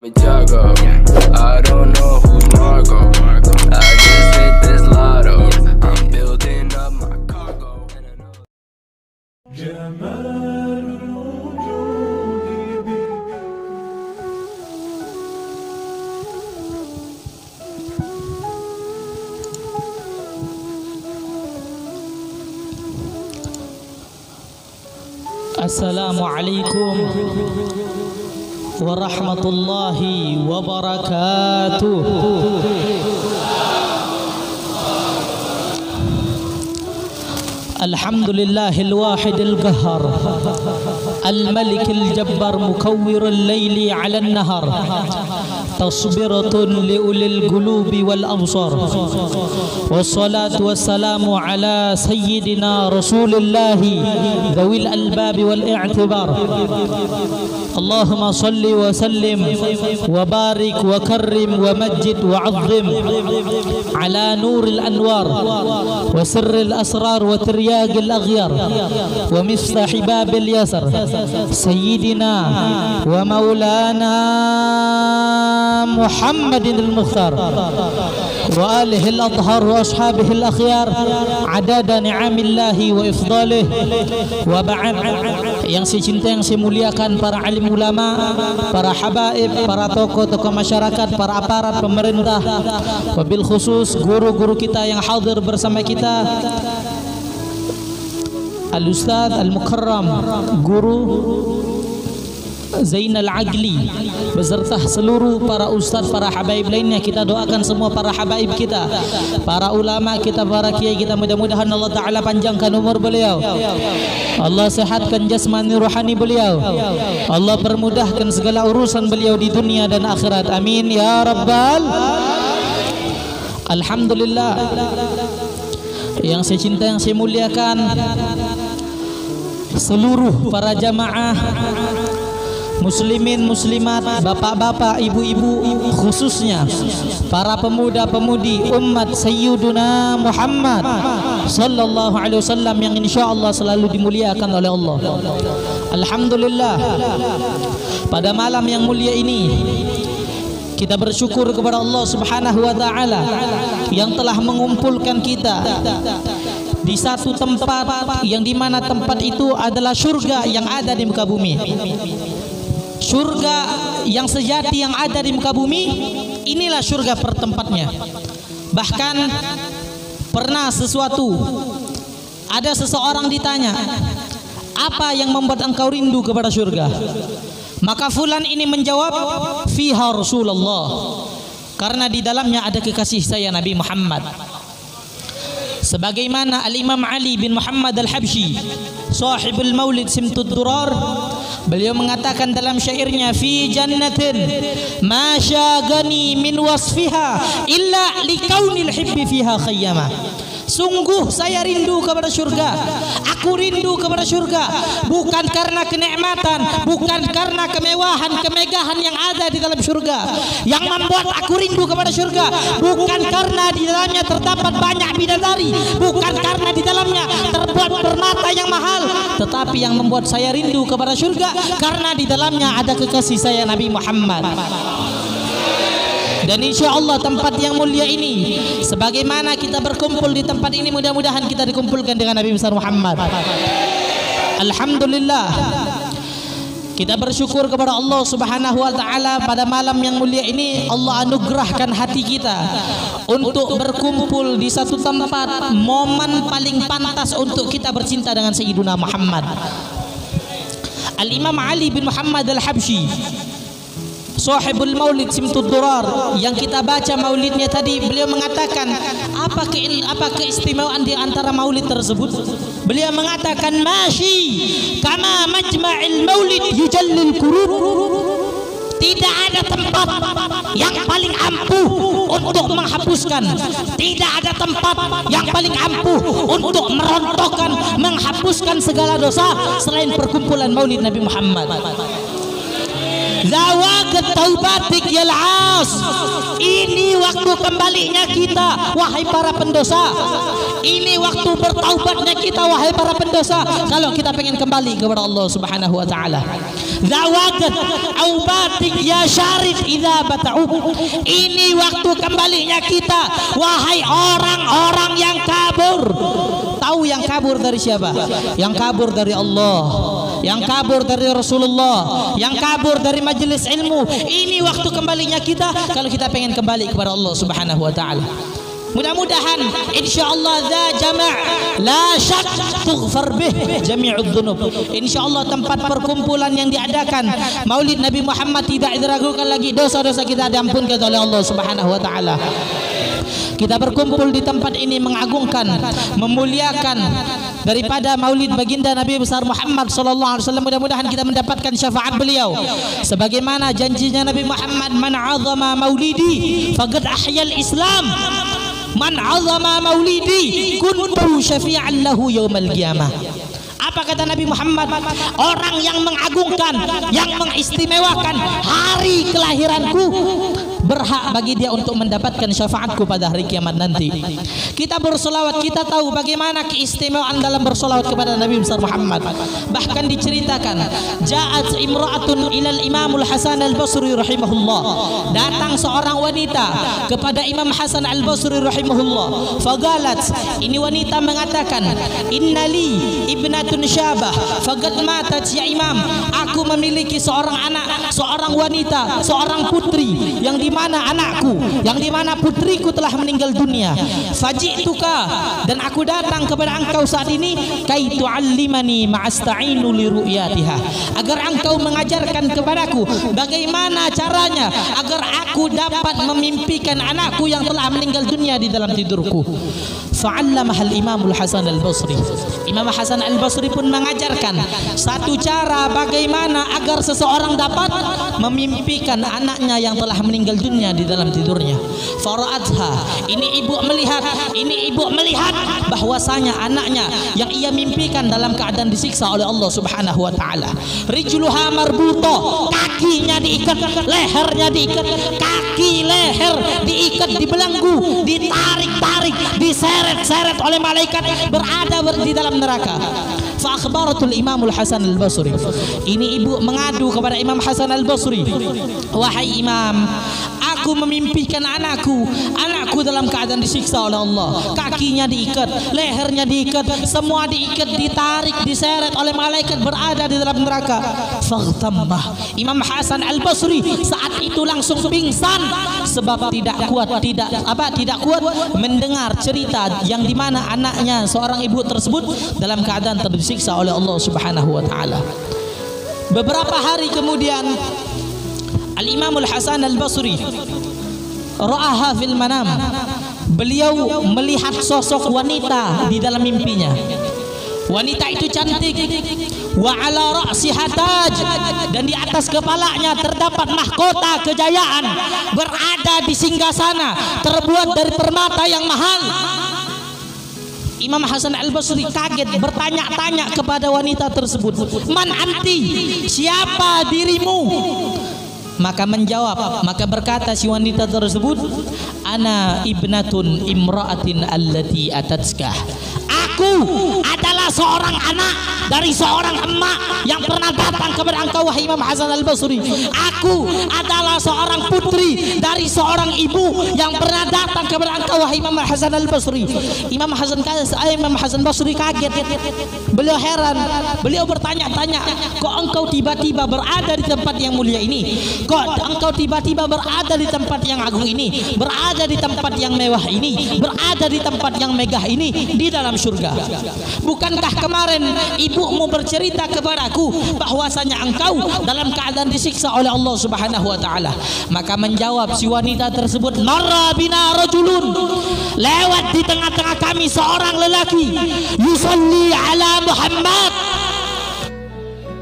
Jago, I don't know who's Margo. I just hit this lotto. I'm building up my cargo. Assalamualaikum warahmatullahi wabarakatuh. Alhamdulillahil wahidil qahhar, al-malikil jabbar, mukawwirul laili 'alan nahar, tasbiratun liulil qulubi wal absar. Wassalatu wassalamu ala sayyidina rasulillahi dhawil albabi wal i'tibar. Allahumma salli wa sallim wa barik wa karrim wa majjid wa 'azzim ala nuril anwar wa sirril asrar wa tiryagil aghyar wa miftahi babil yasar sayyidina wa maulana Muhammadin al-Mukhtar wa alihi al-adhar wa ashabihi al-akhyar adada ni'amillahi wa ifdalih wa ba'd. Yang saya cinta, yang saya muliakan, para alim ulama, para habaib, para tokoh-tokoh masyarakat, para aparat pemerintah, wabil khusus guru-guru kita yang hadir bersama kita, Al-Ustaz Al-Mukarram Guru Zainal Agli beserta seluruh para ustaz, para habaib lainnya. Kita doakan semua para habaib kita, para ulama kita, para kiai kita, mudah-mudahan Allah Ta'ala panjangkan umur beliau, Allah sehatkan jasmani rohani beliau, Allah permudahkan segala urusan beliau di dunia dan akhirat, amin ya rabbal. Alhamdulillah. Yang saya cinta, yang saya muliakan, seluruh para jamaah muslimin muslimat, bapak-bapak, ibu-ibu, khususnya para pemuda-pemudi umat Sayyiduna Muhammad sallallahu alaihi wasallam yang insyaallah selalu dimuliakan oleh Allah. Alhamdulillah, pada malam yang mulia ini kita bersyukur kepada Allah Subhanahu wa taala yang telah mengumpulkan kita di satu tempat yang dimana tempat itu adalah surga yang ada di muka bumi. Surga yang sejati yang ada di muka bumi, inilah surga pertempatnya. Bahkan pernah ada seseorang ditanya, apa yang membuat engkau rindu kepada surga? Maka fulan ini menjawab, fiha Rasulullah, karena di dalamnya ada kekasih saya Nabi Muhammad. Sebagaimana Al-Imam Ali bin Muhammad Al-Habsyi, sahibul Maulid Simtud Durar, beliau mengatakan dalam syairnya, fi jannatin ma syagani min wasfiha illa likaunil hibbi fiha khayyama. Sungguh saya rindu kepada surga. Aku rindu kepada surga bukan karena kenikmatan, bukan karena kemewahan, kemegahan yang ada di dalam surga. Yang membuat aku rindu kepada surga bukan karena di dalamnya terdapat banyak bidadari, bukan karena di dalamnya terbuat permata yang mahal, tetapi yang membuat saya rindu kepada surga karena di dalamnya ada kekasih saya Nabi Muhammad. Dan insya Allah tempat yang mulia ini, sebagaimana kita berkumpul di tempat ini, mudah-mudahan kita dikumpulkan dengan Nabi besar Muhammad. Alhamdulillah, kita bersyukur kepada Allah Subhanahu wa taala pada malam yang mulia ini Allah anugerahkan hati kita untuk berkumpul di satu tempat, momen paling pantas untuk kita bercinta dengan Sayyiduna Muhammad. Al-Imam Ali bin Muhammad Al-Habsyi, sahibul Maulid Simtud Durar, yang kita baca maulidnya tadi, beliau mengatakan apa keistimewaan di antara maulid tersebut? Beliau mengatakan, masyi kama majma'il maulid yujallil qurub. Tidak ada tempat yang paling ampuh untuk menghapuskan, tidak ada tempat yang paling ampuh untuk merontokkan, menghapuskan segala dosa selain perkumpulan maulid Nabi Muhammad. zawaqat taubatik yal as. Ini waktu kembalinya kita wahai para pendosa. Ini waktu bertaubatnya kita wahai para pendosa. Kalau kita pengen kembali kepada Allah Subhanahu wa taala. Zawaqat taubatik ya syarid idza bata'u. Ini waktu kembalinya kita wahai orang-orang yang kabur. Tahu yang kabur dari siapa? Yang kabur dari Allah, yang kabur dari Rasulullah, yang kabur dari majelis ilmu. Ini waktu kembalinya kita kalau kita pengen kembali kepada Allah Subhanahu wa taala. Mudah-mudahan insyaallah za jama' la syak tughfar bih jami'ud dzunub. Insyaallah tempat perkumpulan yang diadakan Maulid Nabi Muhammad tidak diragukan lagi, dosa-dosa kita diampunkan oleh Allah Subhanahu wa taala. Kita berkumpul di tempat ini mengagungkan, memuliakan daripada Maulid baginda Nabi besar Muhammad sallallahu alaihi wasallam. Mudah-mudahan kita mendapatkan syafaat beliau sebagaimana janjinya Nabi Muhammad, man 'azama maulidi faqad ahyal Islam. Man 'azama maulidi kuntu syafi'an lahu yaumal qiyamah. Apa kata Nabi Muhammad? Orang yang mengagungkan, yang mengistimewakan hari kelahiranku, berhak bagi dia untuk mendapatkan syafaatku pada hari kiamat nanti. Kita bersolawat, kita tahu bagaimana keistimewaan dalam bersolawat kepada Nabi besar Muhammad. Bahkan diceritakan, ja'at imra'atun ilal Imamul Hasan al-Basri rahimahullah. Datang seorang wanita kepada Imam Hasan al-Basri rahimahullah. Fagalat, ini wanita mengatakan, innali ibnatun syabah faqad matat ya Imam. Aku memiliki seorang anak, seorang wanita, seorang putri yang di mana anakku, yang di mana putriku telah meninggal dunia. Faji'tuka, dan aku datang kepada engkau saat ini kai tu'allimani ma'asta'inu li ru'yatiha, agar engkau mengajarkan kepadaku bagaimana caranya agar aku dapat memimpikan anakku yang telah meninggal dunia di dalam tidurku. Fa'allamahal Imamul Hasan al-Basri. Imam Hasan al-Basri pun mengajarkan satu cara bagaimana agar seseorang dapat memimpikan anaknya yang telah meninggal dunia di dalam tidurnya. Fara'atha, ini ibu melihat bahwasanya anaknya yang ia mimpikan dalam keadaan disiksa oleh Allah Subhanahu wa taala. Rijluha marbuta, kakinya diikat, lehernya diikat, kaki leher diikat, dibelenggu, ditarik-tarik, diseret-seret oleh malaikat, berada di dalam neraka. Fa akhbaratul Imamul Hasan al-Basri. Ini ibu mengadu kepada Imam Hasan al-Basri, wahai Imam, aku memimpikan anakku dalam keadaan disiksa oleh Allah, kakinya diikat, lehernya diikat, semua diikat, ditarik, diseret oleh malaikat, berada di dalam neraka. Faghtammah, Imam Hasan al-Basri saat itu langsung pingsan sebab tidak kuat mendengar cerita yang dimana anaknya seorang ibu tersebut dalam keadaan tersiksa oleh Allah Subhanahu wa taala. Beberapa hari kemudian Al-Imamul Hasan al-Basri ra'aha fil manam. Beliau melihat sosok wanita di dalam mimpinya. Wanita itu cantik, wa ala ra'siha taj, dan di atas kepalanya terdapat mahkota kejayaan, berada di singgasana terbuat dari permata yang mahal. Imam Hasan al-Basri kaget, bertanya-tanya kepada wanita tersebut, man anti, siapa dirimu? Maka berkata si wanita tersebut, ana ibnatun imra'atin allati atatskah. Aku adalah seorang anak dari seorang emak yang pernah datang kepada engkau wahai Imam Hasan al-Basri. Aku adalah seorang putri dari seorang ibu yang pernah datang kepada engkau wahai Imam Hasan al-Basri. Imam Hasan Basri kaget. Beliau heran, beliau bertanya-tanya, kok engkau tiba-tiba berada di tempat yang mulia ini? Kok engkau tiba-tiba berada di tempat yang agung ini, berada di tempat yang mewah ini, berada di tempat yang megah ini, di dalam surga? Bukankah kemarin ibumu bercerita kepadaku bahwasanya engkau dalam keadaan disiksa oleh Allah Subhanahu wa taala? Maka menjawab si wanita tersebut, marra bina rajulun, lewat di tengah-tengah kami seorang lelaki, yusalli ala Muhammad,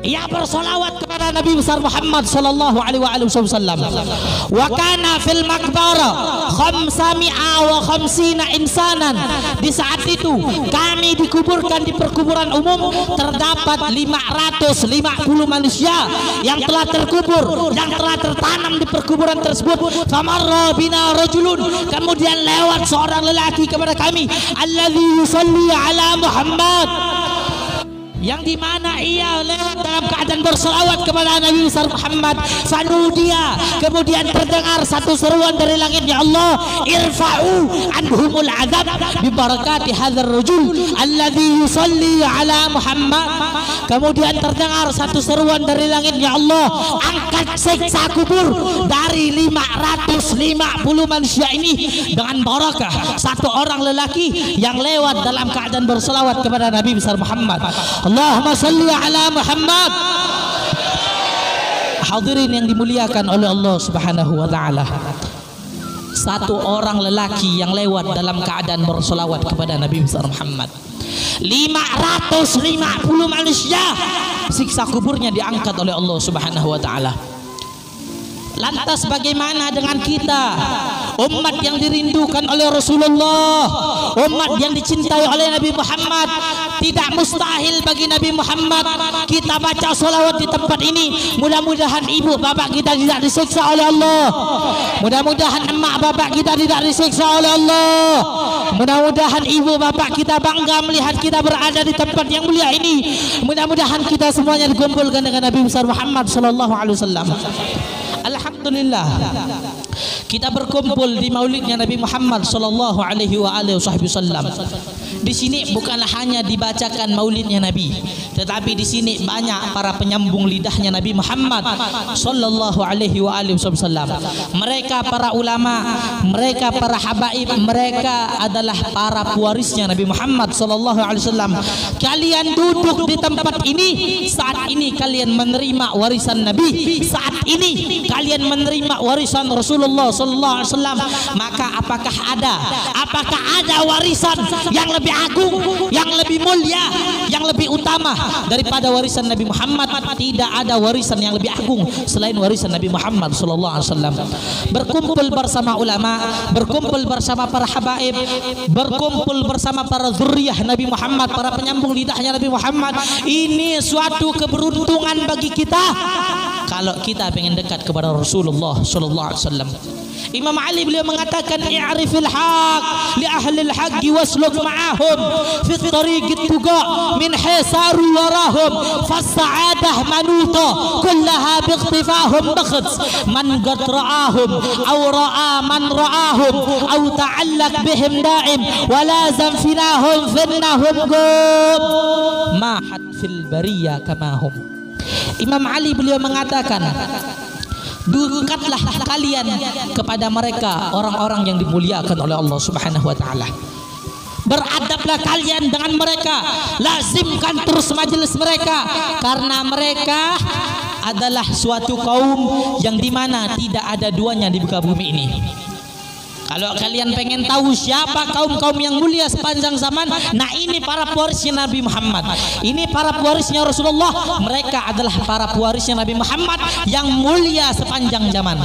ia bersolawat kepada Nabi besar Muhammad sallallahu alaihi wasallam. Wa kana fil maqbara 550 insanan. Di saat itu kami dikuburkan di perkuburan umum, terdapat 550 manusia yang telah terkubur, yang telah tertanam di perkuburan tersebut. Famarra bina rajulun, kemudian lewat seorang lelaki kepada kami, alladzi yusalli ala Muhammad, yang dimana ia lewat dalam keadaan berselawat kepada Nabi besar Muhammad. Fanudia, kemudian terdengar satu seruan dari langit, ya Allah, irfa'u anhumul azab bi barakati hadzal rajul alladzi yusalli ala Muhammad. Kemudian terdengar satu seruan dari langit, ya Allah, angkat siksa kubur dari 550 manusia ini dengan barakah satu orang lelaki yang lewat dalam keadaan berselawat kepada Nabi besar Muhammad. Allahumma salli ala Muhammad. Hadirin yang dimuliakan oleh Allah Subhanahu wa taala, satu orang lelaki yang lewat dalam keadaan bersolawat kepada Nabi besar Muhammad. 550 manusia siksa kuburnya diangkat oleh Allah Subhanahu wa taala. Lantas bagaimana dengan kita, umat yang dirindukan oleh Rasulullah, umat yang dicintai oleh Nabi Muhammad? Tidak mustahil bagi Nabi Muhammad kita baca salawat di tempat ini. Mudah-mudahan ibu bapak kita tidak disiksa oleh Allah, mudah-mudahan emak bapak kita tidak disiksa oleh Allah, mudah-mudahan ibu bapak kita bangga melihat kita berada di tempat yang mulia ini. Mudah-mudahan kita semuanya dikumpulkan dengan Nabi besar Muhammad sallallahu alaihi wasallam. Alhamdulillah, kita berkumpul di maulidnya Nabi Muhammad sallallahu alaihi wasallam. Di sini bukanlah hanya dibacakan maulidnya Nabi, tetapi di sini banyak para penyambung lidahnya Nabi Muhammad sallallahu alaihi wasallam. Mereka para ulama, mereka para habaib, mereka adalah para pewarisnya Nabi Muhammad sallallahu alaihi wasallam. Kalian duduk di tempat ini, saat ini kalian menerima warisan Nabi, saat ini kalian menerima warisan Rasulullah sallallahu alaihi wasallam. Maka apakah ada warisan yang lebih agung, yang lebih mulia, yang lebih utama daripada warisan Nabi Muhammad? Tidak ada warisan yang lebih agung selain warisan Nabi Muhammad sallallahu alaihi wasallam. Berkumpul bersama ulama, berkumpul bersama para habaib, berkumpul bersama para zuriyah Nabi Muhammad, para penyambung lidahnya Nabi Muhammad. Ini suatu keberuntungan bagi kita kalau kita pengen dekat kepada Rasulullah sallallahu alaihi wasallam. Imam Ali beliau mengatakan, i'rifil haq li ahli al-haqq wasluk ma'ahum fi tariqit tuqa min hisaru warahum fas-sa'adah manuta kullaha biikhtifahum bakhd man qad ra'ahum aw ra'a man ra'ahum aw ta'allaq bihim da'im wa lazam finahum finnahum qum ma had fil bariyah kamahum. Imam Ali beliau mengatakan, dekatlah kalian kepada mereka, orang-orang yang dimuliakan oleh Allah Subhanahu wa taala. Beradablah kalian dengan mereka, lazimkan terus majelis mereka, karena mereka adalah suatu kaum yang dimana tidak ada duanya di muka bumi ini. Kalau kalian pengen tahu siapa kaum-kaum yang mulia sepanjang zaman, nah ini para pewarisnya Nabi Muhammad, ini para pewarisnya Rasulullah. Mereka adalah para pewarisnya Nabi Muhammad yang mulia sepanjang zaman.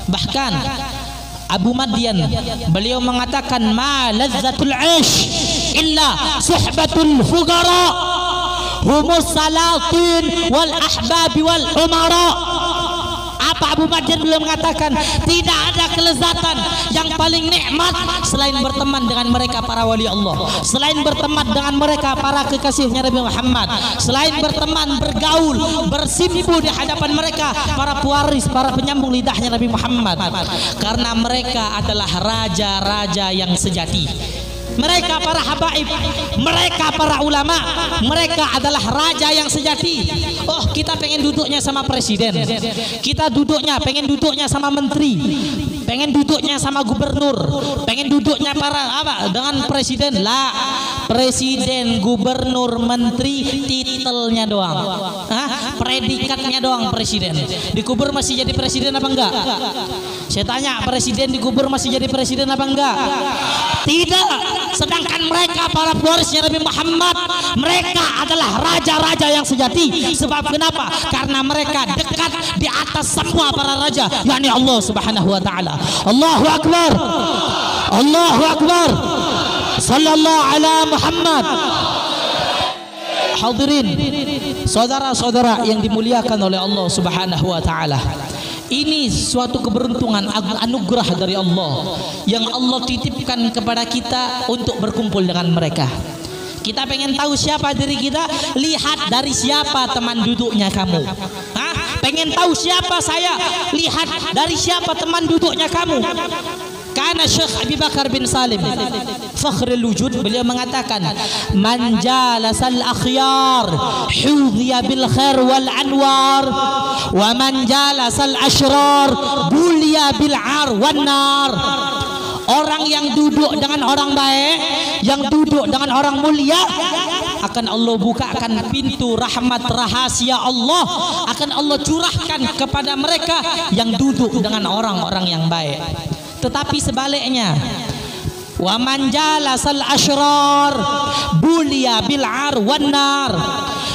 Bahkan Abu Madyan beliau mengatakan, ma lazzatul 'aish illa suhbatul fuqara humus salatin wal ahbabi wal umara. Apa Abu Madyan beliau mengatakan, tidak ada kelezatan yang paling nikmat selain berteman dengan mereka para wali Allah, selain berteman dengan mereka para kekasihnya Nabi Muhammad, selain berteman, bergaul, bersimpu di hadapan mereka para pewaris, para penyambung lidahnya Nabi Muhammad, karena mereka adalah raja-raja yang sejati. Mereka para habaib, mereka para ulama, mereka adalah raja yang sejati. Oh, kita pengen duduknya sama presiden, kita pengen duduknya sama menteri, pengen duduknya sama gubernur, pengen duduknya para apa dengan presiden. Lah, presiden, gubernur, menteri titelnya doang. predikatnya doang presiden. Dikubur masih jadi presiden apa enggak? Saya tanya, presiden dikubur masih jadi presiden apa enggak? Tidak. Sedangkan mereka para pewarisnya Nabi Muhammad, mereka adalah raja-raja yang sejati. Sebab kenapa? Karena mereka dekat di atas semua para raja, yakni Allah Subhanahu wa taala. Allahu akbar. Allahu akbar. Sallallahu ala Muhammad. Hadirin, saudara-saudara yang dimuliakan oleh Allah Subhanahu wa taala. Ini suatu keberuntungan, anugerah dari Allah yang Allah titipkan kepada kita untuk berkumpul dengan mereka. Kita pengen tahu siapa diri kita, lihat dari siapa teman duduknya kamu. Hah? Pengen tahu siapa saya, lihat dari siapa teman duduknya kamu. Karena Syekh Abi Bakar bin Salim Fakhrul Wujud, beliau mengatakan, man jalasal akhyar hudhiya bil khair wal anwar, wa man jalasal ashrar buliya bil ar wan nar. Orang yang duduk dengan orang baik, yang duduk dengan orang mulia, akan Allah bukakan pintu rahmat rahasia Allah, akan Allah curahkan kepada mereka yang duduk dengan orang-orang yang baik. Tetapi sebaliknya, wa man jalasal ashrar buliya bil ar wan nar.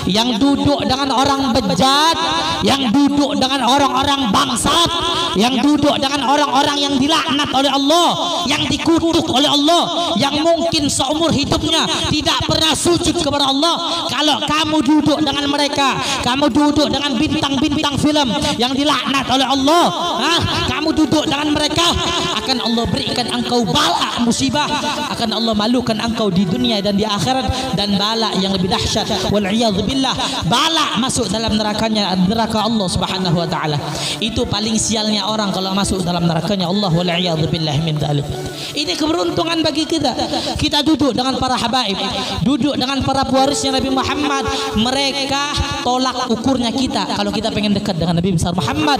Yang duduk dengan orang bejat, yang duduk dengan orang-orang bangsat, yang duduk dengan orang-orang yang dilaknat oleh Allah, yang dikutuk oleh Allah, yang mungkin seumur hidupnya tidak pernah sujud kepada Allah. Kalau kamu duduk dengan mereka, kamu duduk dengan bintang-bintang film yang dilaknat oleh Allah, kamu duduk dengan mereka, akan Allah berikan engkau bala musibah, akan Allah malukan engkau di dunia dan di akhirat, dan bala yang lebih dahsyat, wal iyadzu billah, bala masuk dalam nerakanya, neraka Allah Subhanahu wa taala. Itu paling sialnya orang kalau masuk dalam nerakanya Allah, wal iyadzu billah min dzalik. Ini keberuntungan bagi kita. Kita duduk dengan para habaib, duduk dengan para pewarisnya Nabi Muhammad. Mereka tolak ukurnya kita kalau kita pengen dekat dengan Nabi besar Muhammad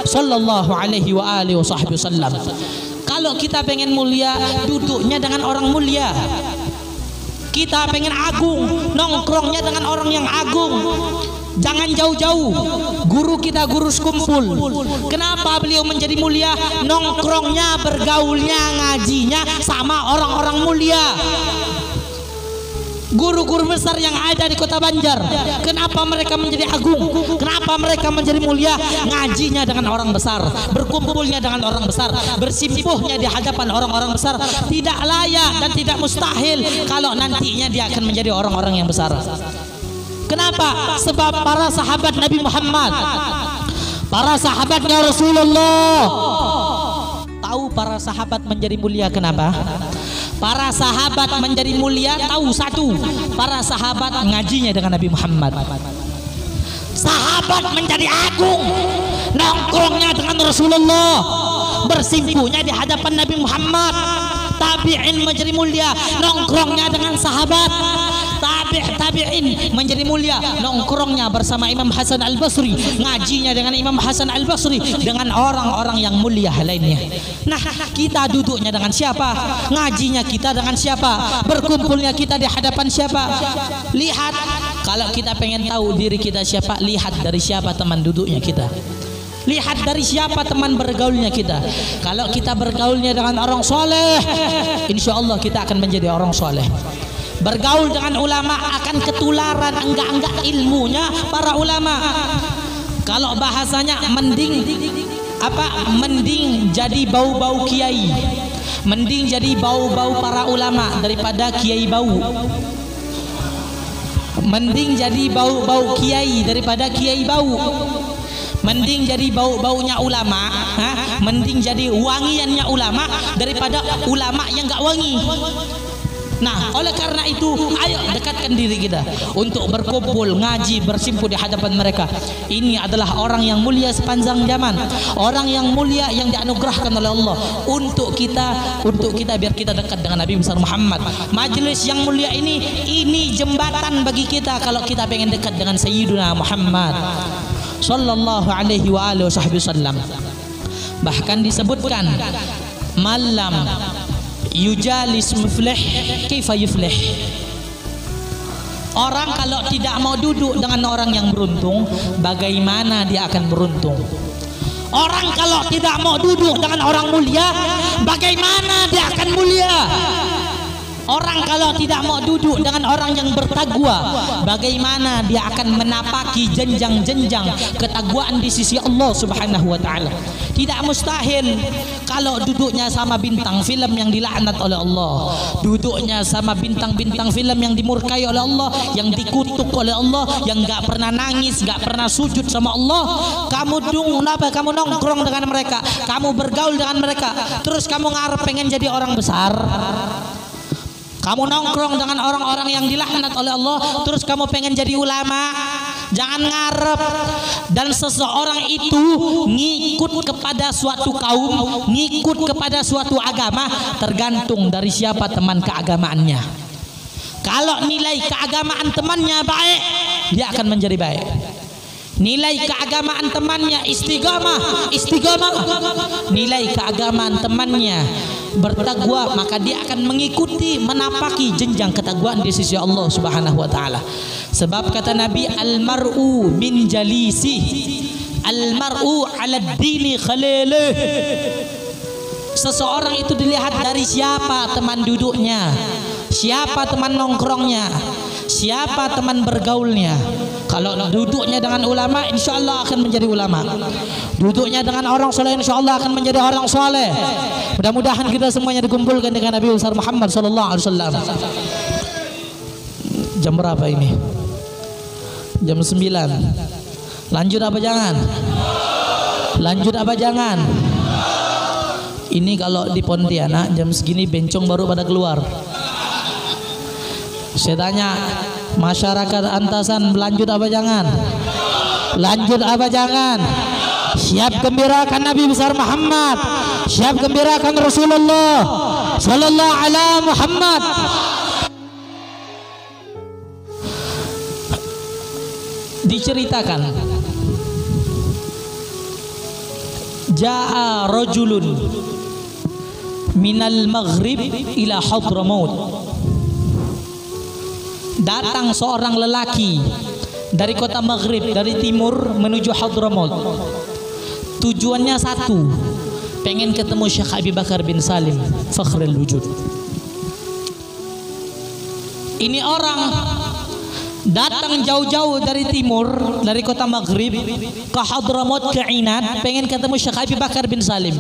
sallallahu alaihi wa alihi wasallam. Kalau kita pengen mulia, duduknya dengan orang mulia. Kita pengen agung, nongkrongnya dengan orang yang agung. Jangan jauh-jauh. Guru kita guru sekumpul. Kenapa beliau menjadi mulia? Nongkrongnya, bergaulnya, ngajinya sama orang-orang mulia. Guru-guru besar yang ada di kota Banjar, kenapa mereka menjadi agung? Kenapa mereka menjadi mulia? Ngajinya dengan orang besar, berkumpulnya dengan orang besar, bersimpuhnya di hadapan orang-orang besar. Tidak layak dan tidak mustahil kalau nantinya dia akan menjadi orang-orang yang besar. Kenapa? Sebab para sahabat Nabi Muhammad, para sahabatnya Rasulullah, tahu para sahabat menjadi mulia kenapa? Para sahabat menjadi mulia tahu satu, para sahabat ngajinya dengan Nabi Muhammad. Sahabat menjadi agung, nongkrongnya dengan Rasulullah, bersimpuhnya di hadapan Nabi Muhammad. Tabi'in menjadi mulia, nongkrongnya dengan sahabat. Tabi'in menjadi mulia, nongkrongnya bersama Imam Hasan Al-Basri, ngajinya dengan Imam Hasan Al-Basri, dengan orang-orang yang mulia lainnya. Nah, kita duduknya dengan siapa? Ngajinya kita dengan siapa? Berkumpulnya kita di hadapan siapa? Lihat, kalau kita pengen tahu diri kita siapa, lihat dari siapa teman duduknya kita. Lihat dari siapa teman bergaulnya kita. Kalau kita bergaulnya dengan orang soleh, insya Allah kita akan menjadi orang soleh. Bergaul dengan ulama akan ketularan enggak ilmunya para ulama. Kalau bahasanya mending jadi bau-bau kiai, mending jadi bau-bau para ulama daripada kiai bau. Mending jadi bau-bau kiai daripada kiai bau. Mending jadi bau-baunya ulama, mending jadi wangiannya ulama daripada ulama yang enggak wangi. Nah, oleh karena itu, ayo dekatkan diri kita untuk berkumpul, ngaji, bersimpuh di hadapan mereka. Ini adalah orang yang mulia sepanjang zaman, orang yang mulia yang dianugerahkan oleh Allah untuk kita biar kita dekat dengan Nabi besar Muhammad. Majelis yang mulia ini jembatan bagi kita kalau kita pengen dekat dengan Sayyiduna Muhammad sallallahu alaihi wa alihi wasallam. Bahkan disebutkan, malam yujalis muflih kaifa yuflih. Orang kalau tidak mau duduk dengan orang yang beruntung, bagaimana dia akan beruntung? Orang kalau tidak mau duduk dengan orang mulia, bagaimana dia akan mulia? Orang kalau tidak mau duduk dengan orang yang bertakwa, bagaimana dia akan menapaki jenjang-jenjang ketakwaan di sisi Allah Subhanahu wa taala? Tidak mustahil kalau duduknya sama bintang film yang dilaknat oleh Allah, duduknya sama bintang-bintang film yang dimurkai oleh Allah, yang dikutuk oleh Allah, yang enggak pernah nangis, enggak pernah sujud sama Allah. Kamu nongkrong dengan mereka, kamu bergaul dengan mereka, terus kamu ngarep pengen jadi orang besar. Kamu nongkrong dengan orang-orang yang dilaknat oleh Allah, terus kamu pengen jadi ulama. Jangan ngarep. Dan seseorang itu ngikut kepada suatu kaum, ngikut kepada suatu agama, tergantung dari siapa teman keagamaannya. Kalau nilai keagamaan temannya baik, dia akan menjadi baik. Nilai keagamaan temannya istiqamah. Nilai keagamaan temannya bertakwa, maka dia akan mengikuti, menapaki jenjang ketakwaan di sisi Allah Subhanahu wa taala. Sebab kata Nabi, al-mar'u min jalisi, al-mar'u 'ala ad-dini khalilih. Seseorang itu dilihat dari siapa teman duduknya, siapa teman nongkrongnya, siapa teman bergaulnya. Kalau duduknya dengan ulama, insya Allah akan menjadi ulama. Duduknya dengan orang soleh, insya Allah akan menjadi orang soleh. Mudah-mudahan kita semuanya dikumpulkan dengan Nabi besar Muhammad sallallahu alaihi wasallam. Jam berapa ini? Jam 9. Lanjut apa jangan? Lanjut apa jangan? Ini kalau di Pontianak jam segini bencong baru pada keluar. Saya tanya masyarakat Antasan, lanjut apa jangan? Lanjut apa jangan? Siap gembirakan Nabi besar Muhammad, siap gembirakan Rasulullah sallallahu alaihi Muhammad. Diceritakan, jaa rajulun minal maghrib ila Hadramaut. Datang seorang lelaki dari kota Maghrib, dari timur menuju Hadramaut. Tujuannya satu, pengen ketemu Syekh Abi Bakar bin Salim Fakhrul Wujud. Ini orang datang jauh-jauh dari timur, dari kota Maghrib ke Hadramaut, ke Inad, pengen ketemu Syekh Abi Bakar bin Salim.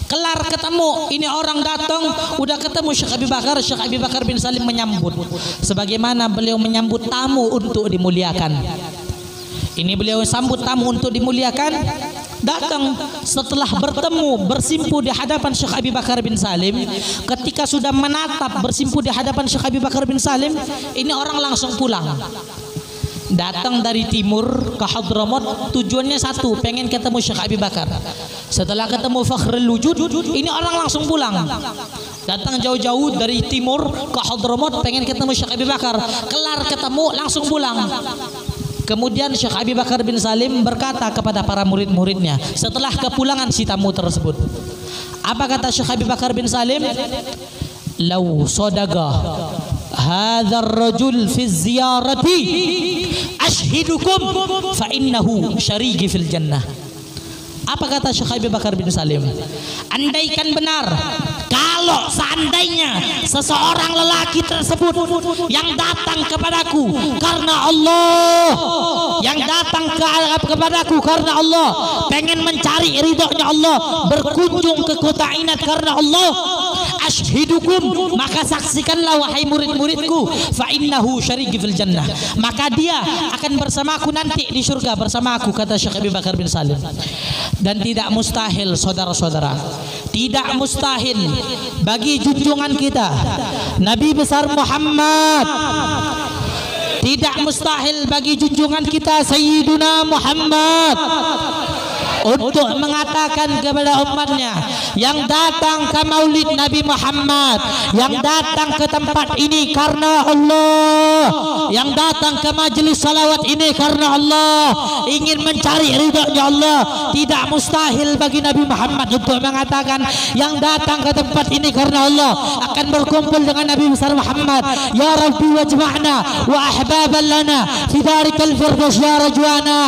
Kelar ketemu, ini orang datang, udah ketemu Syekh Abi Bakar. Syekh Abi Bakar bin Salim menyambut sebagaimana beliau menyambut tamu untuk dimuliakan. Ini beliau sambut tamu untuk dimuliakan. Datang setelah bertemu, bersimpu di hadapan Syekh Abi Bakar bin Salim. Ketika sudah menatap, bersimpu di hadapan Syekh Abi Bakar bin Salim, ini orang langsung pulang. Datang dari timur ke Hadramaut, tujuannya satu, pengen ketemu Syekh Abi Bakar. Setelah ketemu Fakhrul Wujud, ini orang langsung pulang. Datang jauh-jauh dari timur ke Hadramaut, pengen ketemu Syekh Abi Bakar. Kelar ketemu, langsung pulang. Kemudian Syekh Abi Bakar bin Salim berkata kepada para murid-muridnya setelah kepulangan si tamu tersebut. Apa kata Syekh Abi Bakar bin Salim? Lau sadaqa hadzal rajul fi ziyarati ashhidukum fa innahu syariki fil jannah. Apa kata Syekh Abi Bakar bin Salim? Andaikan benar, kalau seandainya seseorang lelaki tersebut yang datang kepadaku karena Allah, yang datang kepadaku karena Allah, pengen mencari ridhonya Allah, berkunjung ke kota Inad karena Allah, ashhidukum, maka saksikanlah wahai murid-muridku, fa innahu syariki fil jannah, maka dia akan bersamaku nanti di surga bersama aku, kata Syekh Abi Bakar bin Salim. Dan tidak mustahil, saudara-saudara, tidak mustahil bagi junjungan kita Nabi besar Muhammad, tidak mustahil bagi junjungan kita Sayyiduna Muhammad untuk mengatakan kepada umatnya yang datang ke Maulid Nabi Muhammad, yang datang ke tempat ini karena Allah, yang datang ke majelis salawat ini karena Allah, ingin mencari ridhonya Allah. Tidak mustahil bagi Nabi Muhammad untuk mengatakan yang datang ke tempat ini karena Allah akan berkumpul dengan Nabi besar Muhammad. Ya Rabbi wajma'na wa ahbaban lana fi darikal firdaus ya rajwana.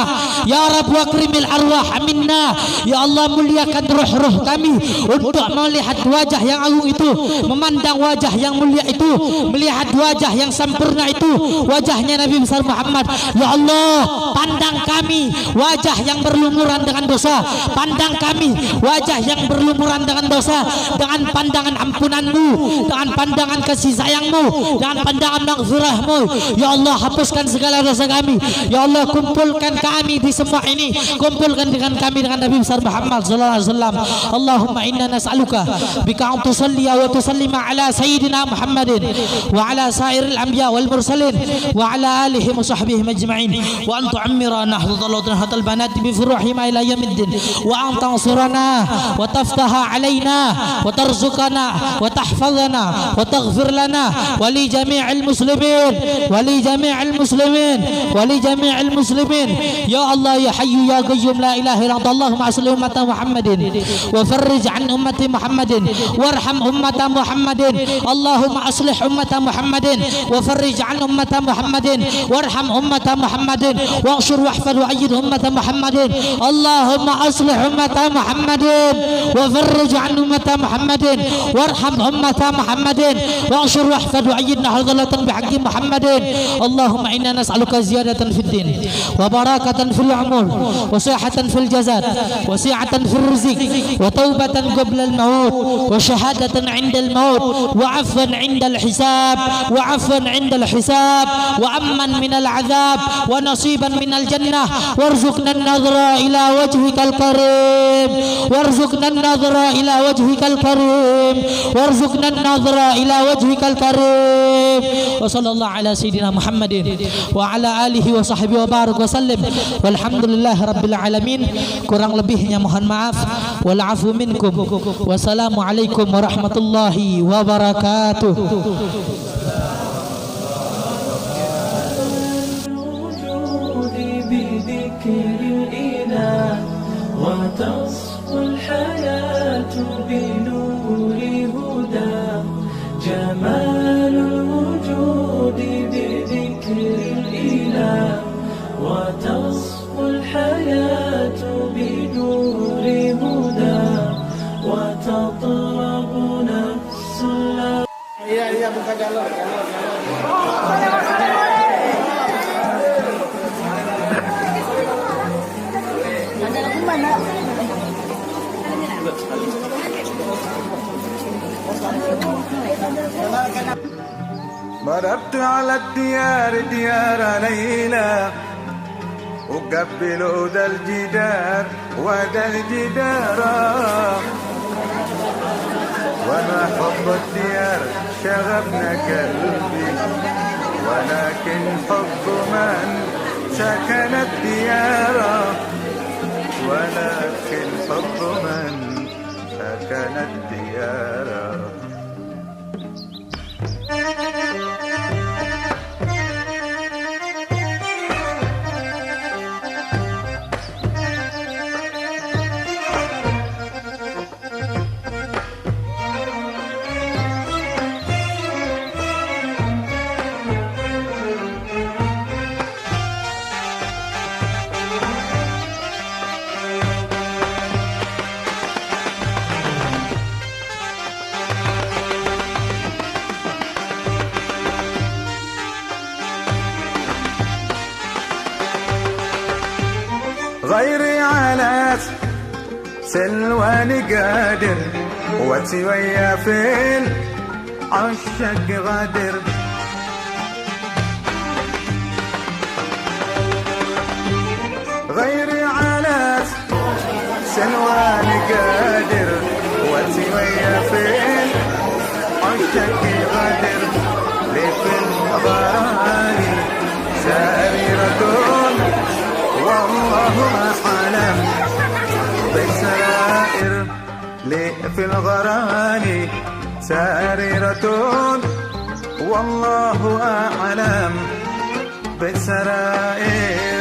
Ya Rabb wakrimil arwah minna. Ya Allah, muliakan ruh-ruh kami untuk melihat wajah yang agung itu, memandang wajah yang mulia itu, melihat wajah yang sempurna itu, wajahnya Nabi besar Muhammad. Ya Allah, pandang kami wajah yang berlumuran dengan dosa, pandang kami wajah yang berlumuran dengan dosa, dengan pandangan ampunanmu, dengan pandangan kasih sayangmu, dengan pandangan maghfirahmu. Ya Allah, hapuskan segala dosa kami. Ya Allah, kumpulkan kami di semua ini, kumpulkan dengan kami dengan Nabi besar Muhammad sallallahu alaihi wasallam. Allahumma inna nas'aluka bika an tusalli wa tusallima ala sayyidina Muhammadin wa ala sairil anbiya wal mursalin wa ala alihi wa sahbihi majma'in, wa an tu'ammira nahdhatal banat bi furuhima ila yaumiddin, wa an tansurana wa taftaha alaina wa tarzuqana wa tahfazana wa taghfir lana wa li jami'il muslimin wa li jami'il muslimin wa li jami'il muslimin. Ya Allah ya hayyu ya qayyum la ilaha illa anta. Allahumma asli ummata Muhammadin wa farrij an ummati Muhammadin warham ummata Muhammadin. Allahumma aslih ummata Muhammadin wa farrij an ummata Muhammadin warham ummata Muhammadin wa'shur wahfad wa ayyid ummata Muhammadin. Allahumma aslih ummata Muhammadin wa farrij an ummata Muhammadin warham ummata Muhammadin wa'shur wahfad wa ayyid nahdhalatan bihaqqi Muhammadin. Allahumma inna nas'aluka ziyadatan fid din wa barakatan fil umur wa sihhatan fil jasad wa si'atan fil rizq wa taubatan qabla al maut wa shahadatan 'inda al maut wa 'afwan 'inda al hisab wa 'afwan 'inda al hisab wa amman min al 'adzab wa nasiban min al jannah warzuqna an-nadhra ila wajhikal karim warzuqna an-nadhra ila wajhikal karim warzuqna an-nadhra ila wajhikal karim. Wa sallallahu ala sayyidina Muhammadin wa ala alihi wa sahbihi wa barik wa sallim walhamdulillahi rabbil alamin. Kurang lebihnya mohon maaf. Wal afu minkum. Wassalamu alaikum warahmatullahi wabarakatuh. وتصفو الحياة بنور هدى جمال الوجود بذكر الإله وتصفو الحياة بنور هدى وتطلب نفس Iya buka jalur. مررت على الديار ديار ليلى أقبل ذا الجدار وذا الجدار وما حب الديار شغفنا قلبي ولكن حب من سكن الديار ولكن حب من سكن الديار. غيري على سلواني قادر وتويا فين عشق غادر غيري على سلواني قادر وتويا فين عشق غادر لفي الغراني ساريرة والله ما حلم في الغراني ساررة والله أعلم بالسرائر